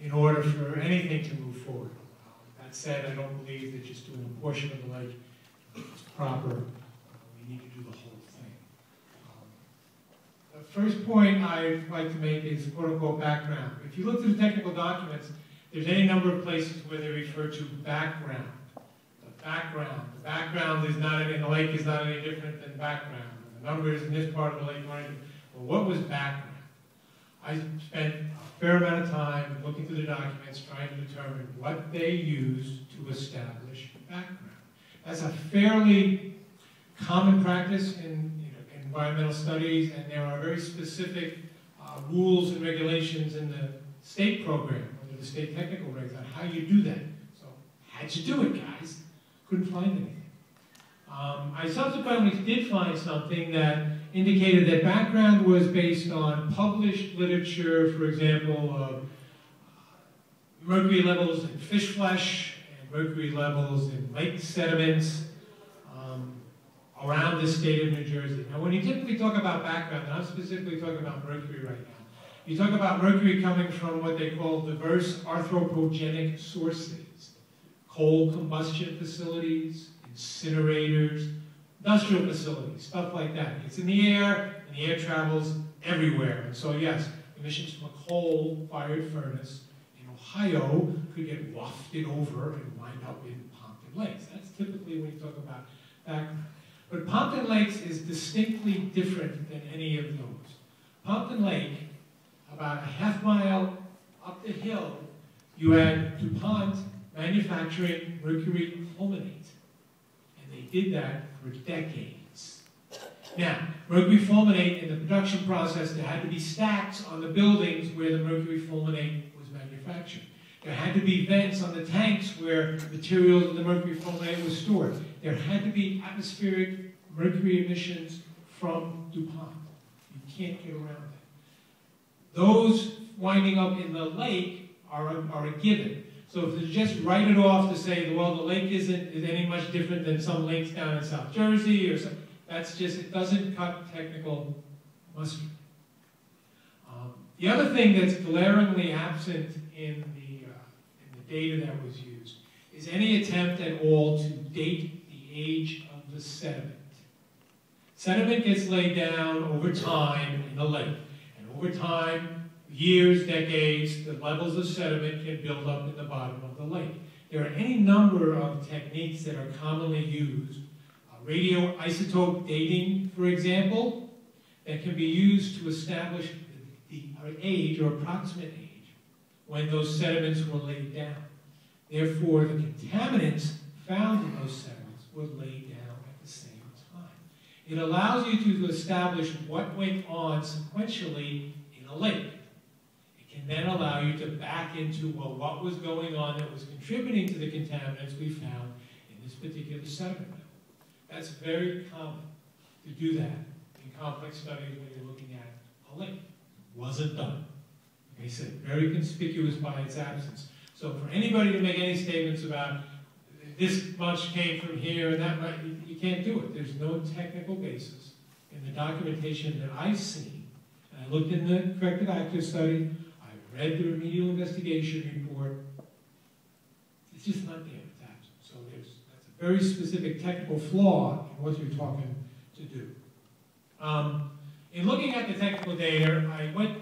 in order for anything to move forward. That said, I don't believe that just doing a portion of the lake is proper. We need to do the whole thing. The first point I'd like to make is quote-unquote background. If you look through the technical documents, there's any number of places where they refer to background. The background is not in the lake is not any different than background. The numbers in this part of the lake aren't. Well, what was background? I spent a fair amount of time looking through the documents trying to determine what they used to establish background. That's a fairly common practice in environmental studies, and there are very specific rules and regulations in the state program, under the state technical regs, on how you do that. So, how'd you do it, guys? Couldn't find anything. I subsequently did find something that indicated that background was based on published literature, for example, of mercury levels in fish flesh and mercury levels in lake sediments around the state of New Jersey. Now, when you typically talk about background, and I'm specifically talking about mercury right now, you talk about mercury coming from what they call diverse anthropogenic sources, coal combustion facilities, incinerators, industrial facilities, stuff like that. It's in the air, and the air travels everywhere. And so, yes, emissions from a coal-fired furnace in Ohio could get wafted over and wind up in Pompton Lakes. That's typically when you talk about background. But Pompton Lakes is distinctly different than any of those. Pompton Lake, about a half mile up the hill, you had Dupont manufacturing mercury fulminate. And they did that for decades. Now, mercury fulminate in the production process, there had to be stacks on the buildings where the mercury fulminate was manufactured. There had to be vents on the tanks where materials of the mercury fulminate was stored. There had to be atmospheric mercury emissions from Dupont. You can't get around that. Those winding up in the lake are a given. So if you just write it off to say, well, the lake isn't any much different than some lakes down in South Jersey, or something, that's just, it doesn't cut technical mustard. The other thing that's glaringly absent in the data that was used is any attempt at all to date the age of the sediment. Sediment gets laid down over time in the lake, and over time, years, decades, the levels of sediment can build up in the bottom of the lake. There are any number of techniques that are commonly used. Radioisotope dating, for example, that can be used to establish the age or approximate age when those sediments were laid down. Therefore, the contaminants found in those sediments were laid down at the same time. It allows you to establish what went on sequentially in a lake. And then allow you to back into, well, what was going on that was contributing to the contaminants we found in this particular sediment level. That's very common to do that in complex studies when you're looking at a lake. Wasn't done. Like I said, very conspicuous by its absence. So for anybody to make any statements about this much came from here and that much, you can't do it. There's no technical basis in the documentation that I've seen. And I looked in the corrective active study, read the remedial investigation report. It's just not there. It's absent. So that's a very specific technical flaw in what you're talking to do. In looking at the technical data, I went